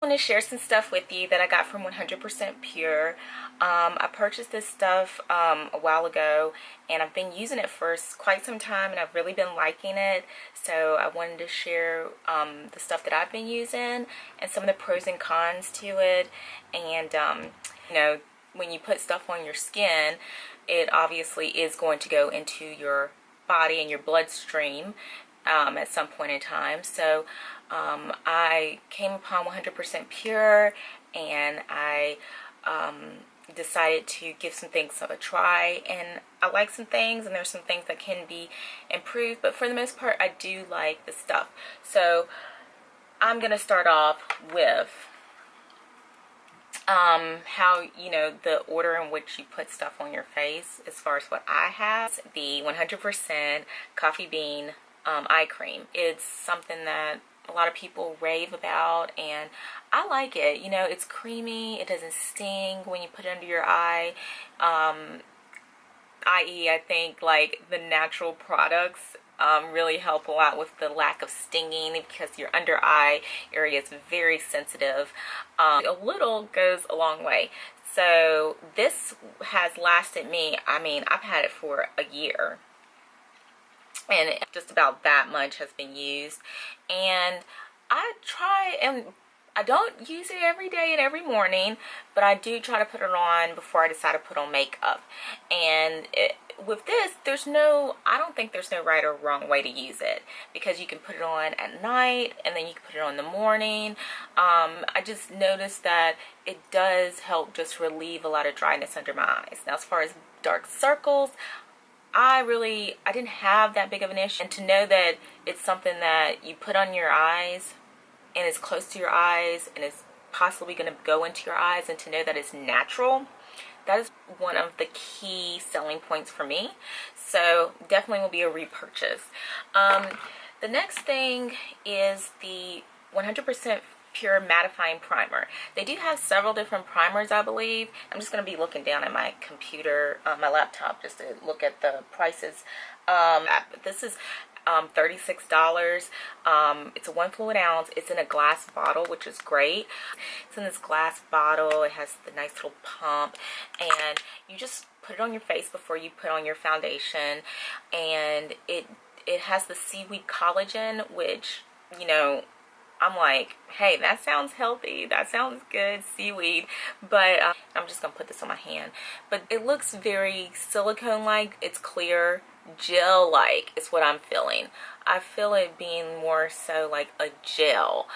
I want to share some stuff with you that I got from 100% Pure. I purchased this stuff a while ago, and I've been using it for quite some time, and I've really been liking it. So I wanted to share the stuff that I've been using and some of the pros and cons to it. And you know, when you put stuff on your skin, it obviously is going to go into your body and your bloodstream at some point in time. So I came upon 100% Pure, and I decided to give some things a try, and I like some things, and there's some things that can be improved, but for the most part I do like the stuff. So I'm gonna start off with how, you know, the order in which you put stuff on your face. As far as what I have, the 100% coffee bean eye cream. It's something that a lot of people rave about, and I like it. You know, it's creamy, it doesn't sting when you put it under your eye, i.e. I think like the natural products really help a lot with the lack of stinging, because your under eye area is very sensitive. A little goes a long way. So this has lasted me, I mean, I've had it for a year, and just about that much has been used. And I try, and I don't use it every day and every morning, but I do try to put it on before I decide to put on makeup. And with this, I don't think there's no right or wrong way to use it, because you can put it on at night and then you can put it on in the morning. I just noticed that it does help just relieve a lot of dryness under my eyes. Now, as far as dark circles, I didn't have that big of an issue. And to know that it's something that you put on your eyes and it's close to your eyes and it's possibly going to go into your eyes, and to know that it's natural, that is one of the key selling points for me. So definitely will be a repurchase. The next thing is the 100% Pure mattifying primer. They do have several different primers, I believe. I'm just going to be looking down at my computer, my laptop, just to look at the prices. This is $36. It's a 1 fluid ounce. It's in a glass bottle, which is great. It's in this glass bottle. It has the nice little pump, and you just put it on your face before you put on your foundation. And it has the seaweed collagen, which, you know, I'm like, hey, that sounds healthy, that sounds good, seaweed. But I'm just gonna put this on my hand. But it looks very silicone-like. It's clear, gel-like is what I'm feeling. I feel it being more so like a gel,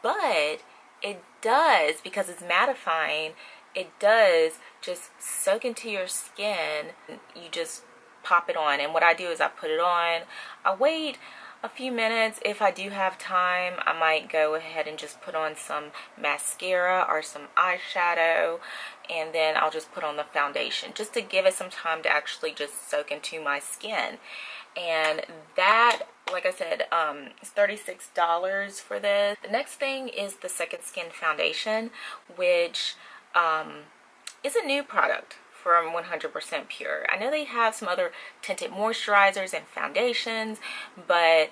but it does, because it's mattifying, it does just soak into your skin. You just pop it on, and what I do is I put it on, I wait a few minutes. If I do have time, I might go ahead and just put on some mascara or some eyeshadow, and then I'll just put on the foundation, just to give it some time to actually just soak into my skin. And that, like I said, is $36 for this. The next thing is the Second Skin foundation, which is a new product from 100% Pure. I know they have some other tinted moisturizers and foundations, but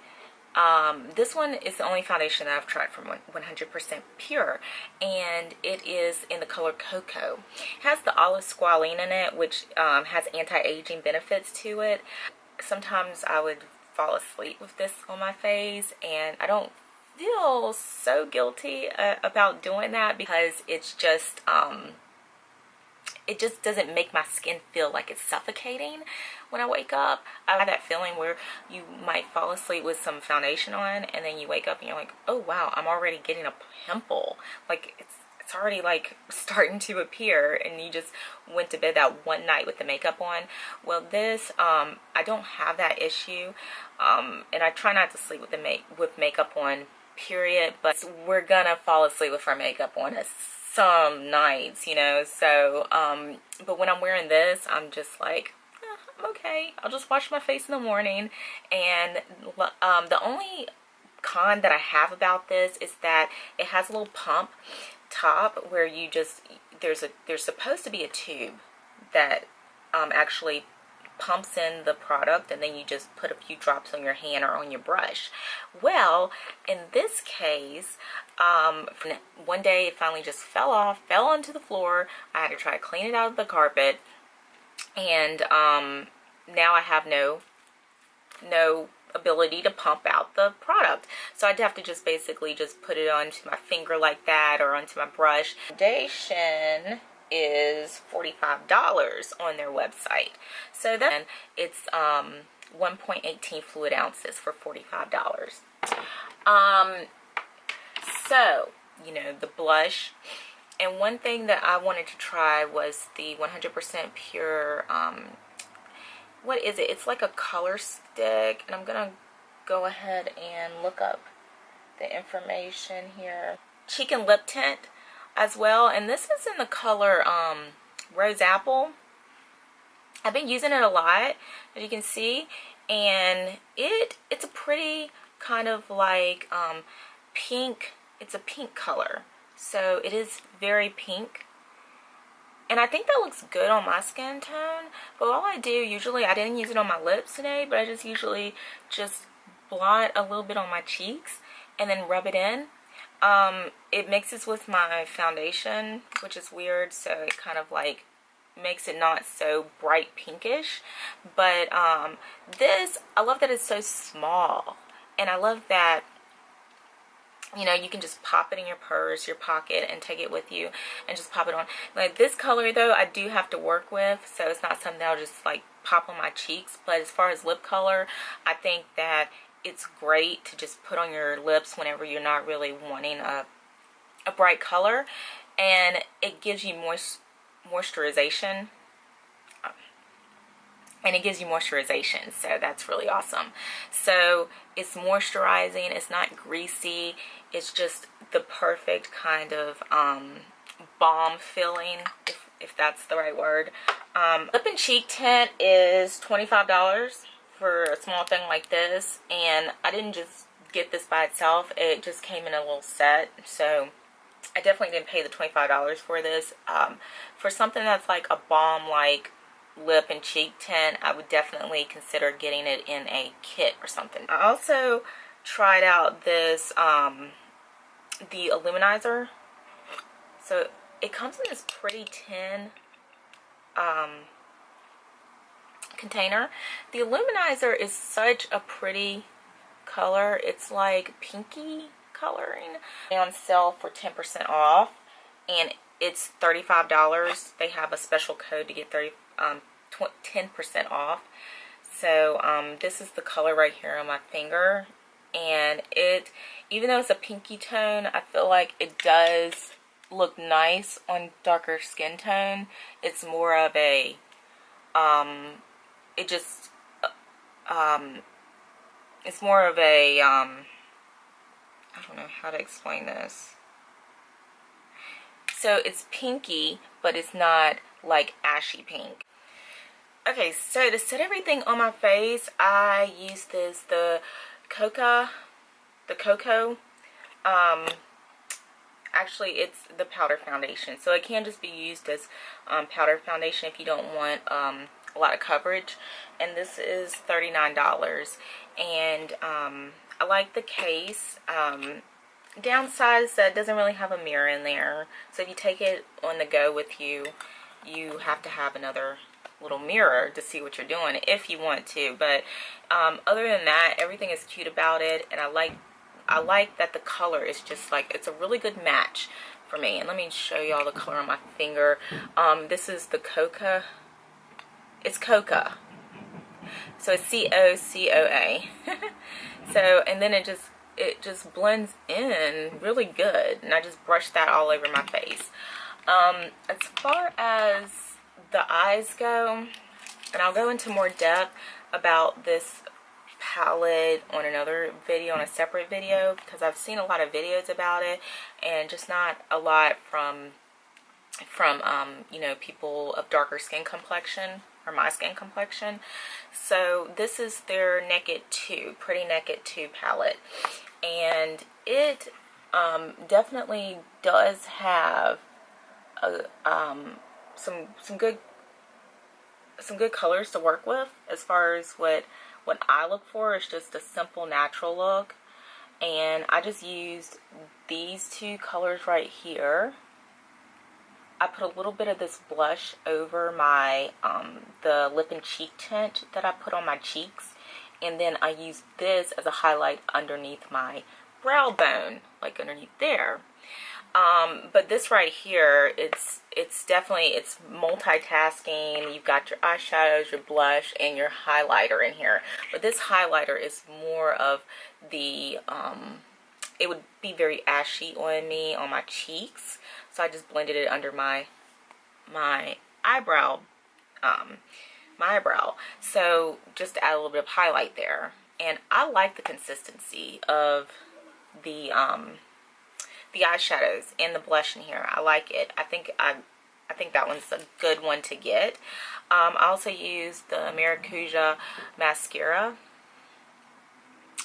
this one is the only foundation that I've tried from 100% Pure, and it is in the color Cocoa. It has the olive squalene in it, which has anti-aging benefits to it. Sometimes I would fall asleep with this on my face, and I don't feel so guilty about doing that, because it's just it just doesn't make my skin feel like it's suffocating when I wake up. I have that feeling where you might fall asleep with some foundation on, and then you wake up and you're like, oh wow, I'm already getting a pimple. Like it's already like starting to appear, and you just went to bed that one night with the makeup on. Well, this, I don't have that issue, and I try not to sleep with makeup on, period, but we're gonna fall asleep with our makeup on some nights, you know. So but when I'm wearing this, I'm just like, I'm okay, I'll just wash my face in the morning. And the only con that I have about this is that it has a little pump top where you just, there's supposed to be a tube that actually pumps in the product, and then you just put a few drops on your hand or on your brush. Well, in this case, One day it finally just fell onto the floor. I had to try to clean it out of the carpet, and now I have no ability to pump out the product. So I'd have to just basically just put it onto my finger like that, or onto my brush. Foundation is $45 on their website. So then it's 1.18 fluid ounces for $45. So, you know, the blush. And one thing that I wanted to try was the 100% pure, what is it? It's like a color stick. And I'm going to go ahead and look up the information here. Cheek and lip tint as well. And this is in the color Rose Apple. I've been using it a lot, as you can see. And it's a pretty kind of like pink. It's a pink color. So it is very pink. And I think that looks good on my skin tone. But all I do usually, I didn't use it on my lips today, but I just usually just blot a little bit on my cheeks and then rub it in. It mixes with my foundation, which is weird. So it kind of like makes it not so bright pinkish. But this, I love that it's so small. And I love that, you know, you can just pop it in your purse, your pocket, and take it with you and just pop it on. Like this color though, I do have to work with, so it's not something I'll just like pop on my cheeks. But as far as lip color, I think that it's great to just put on your lips whenever you're not really wanting a bright color. And it gives you moisturization. And it gives you moisturization, so that's really awesome. So it's moisturizing, it's not greasy, it's just the perfect kind of balm feeling, if that's the right word. Lip and cheek tint is $25 for a small thing like this, and I didn't just get this by itself, it just came in a little set, so I definitely didn't pay the $25 for this. For something that's like a balm like lip and cheek tint, I would definitely consider getting it in a kit or something. I also tried out this the Illuminizer. So it comes in this pretty tin container. The Illuminizer is such a pretty color. It's like pinky coloring. On sale for 10% off, and it's $35. They have a special code to get 10% off. So this is the color right here on my finger, and it, even though it's a pinky tone, I feel like it does look nice on darker skin tone. It's more of a it's more of a I don't know how to explain this. So it's pinky, but it's not like ashy pink. Okay, so to set everything on my face, I use the Cocoa. Actually, it's the powder foundation. So it can just be used as powder foundation if you don't want a lot of coverage. And this is $39. And I like the case. Downside is that it doesn't really have a mirror in there. So if you take it on the go with you, you have to have another little mirror to see what you're doing if you want to. But other than that, everything is cute about it, and I like that the color is just like, it's a really good match for me. And let me show y'all the color on my finger. This is the Cocoa. It's Cocoa, so it's C-O-C-O-A. So, and then it just blends in really good, and I just brushed that all over my face. As far as the eyes go, and I'll go into more depth about this palette on another video, on a separate video, because I've seen a lot of videos about it, and just not a lot from you know, people of darker skin complexion, or my skin complexion. So this is their Naked 2, Pretty Naked 2 palette, and it definitely does have some good colors to work with. As far as what I look for is just a simple natural look, and I just used these two colors right here. I put a little bit of this blush over my the lip and cheek tint that I put on my cheeks, and then I used this as a highlight underneath my brow bone, like underneath there. But this right here, it's definitely, it's multitasking. You've got your eyeshadows, your blush, and your highlighter in here. But this highlighter is more of the, it would be very ashy on me on my cheeks. So I just blended it under my eyebrow, So just to add a little bit of highlight there. And I like the consistency of the eyeshadows and the blush in here. I like it. I think that one's a good one to get. I also used the Maracuja mascara,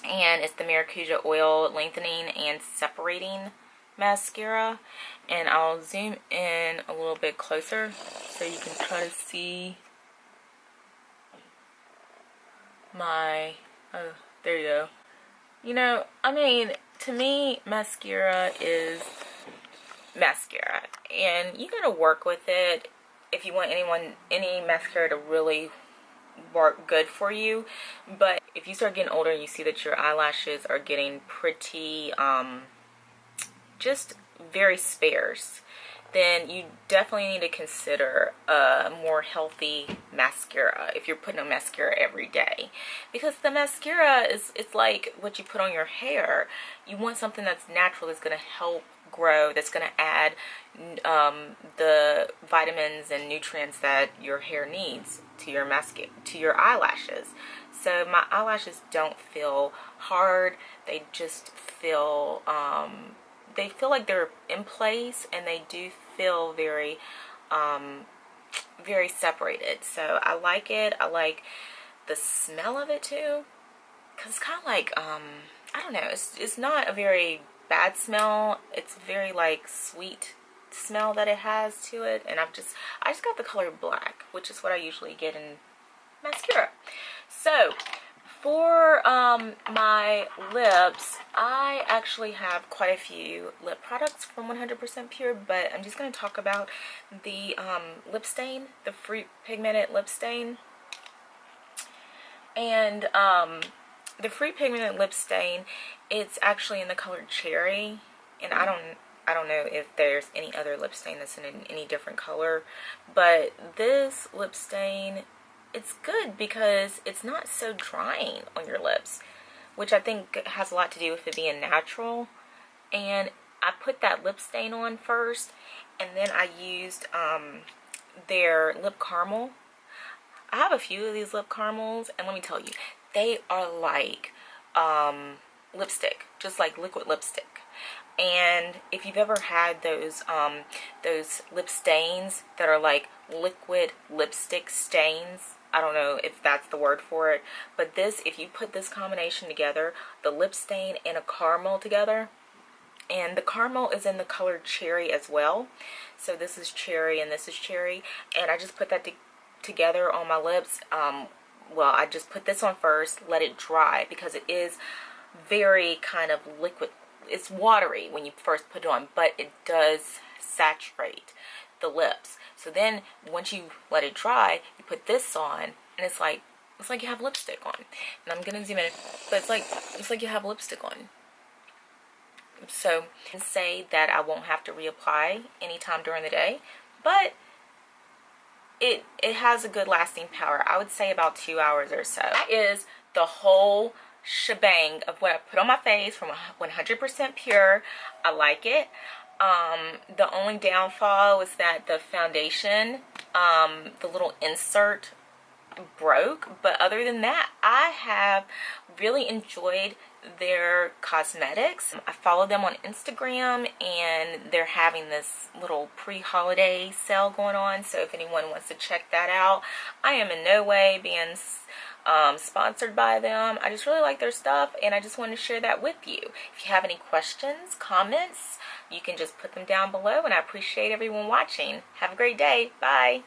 and it's the Maracuja oil lengthening and separating mascara, and I'll zoom in a little bit closer so you can try to see my, oh, there you go. You know, I mean, to me, mascara is mascara, and you gotta work with it if you want any mascara to really work good for you. But if you start getting older and you see that your eyelashes are getting pretty, just very sparse, then you definitely need to consider a more healthy mascara if you're putting on mascara every day. Because the mascara it's like what you put on your hair. You want something that's natural, that's going to help grow, that's going to add the vitamins and nutrients that your hair needs to your mascara, to your eyelashes. So my eyelashes don't feel hard. They just feel they feel like they're in place, and they do feel very very separated. So I like it. I like the smell of it too, because it's kind of like I don't know, it's not a very bad smell. It's very like sweet smell that it has to it. And I just got the color black, which is what I usually get in mascara. So for my lips, I actually have quite a few lip products from 100% Pure, but I'm just going to talk about the lip stain, the Fruit Pigmented Lip Stain. And the Fruit Pigmented Lip Stain, it's actually in the color Cherry, and I don't know if there's any other lip stain that's in any different color, but this lip stain, it's good because it's not so drying on your lips, which I think has a lot to do with it being natural. And I put that lip stain on first, and then I used their lip caramel. I have a few of these lip caramels, and let me tell you, they are like lipstick, just like liquid lipstick. And if you've ever had those lip stains that are like liquid lipstick stains, I don't know if that's the word for it, but this, if you put this combination together, the lip stain and a caramel together, and the caramel is in the color Cherry as well. So this is Cherry and this is Cherry, and I just put that together on my lips. Well, I just put this on first, let it dry, because it is very kind of liquid. It's watery when you first put it on, but it does saturate the lips. So then once you let it dry, you put this on, and it's like you have lipstick on. And I'm gonna zoom in, but it's like you have lipstick on. So I can say that I won't have to reapply anytime during the day, but it has a good lasting power. I would say about 2 hours or so. That is the whole shebang of what I put on my face from 100% Pure. I like it. The only downfall was that the foundation, the little insert broke, but other than that, I have really enjoyed their cosmetics. I follow them on Instagram, and they're having this little pre-holiday sale going on, so if anyone wants to check that out. I am in no way being sponsored by them. I just really like their stuff, and I just want to share that with you. If you have any questions, comments, you can just put them down below, and I appreciate everyone watching. Have a great day. Bye.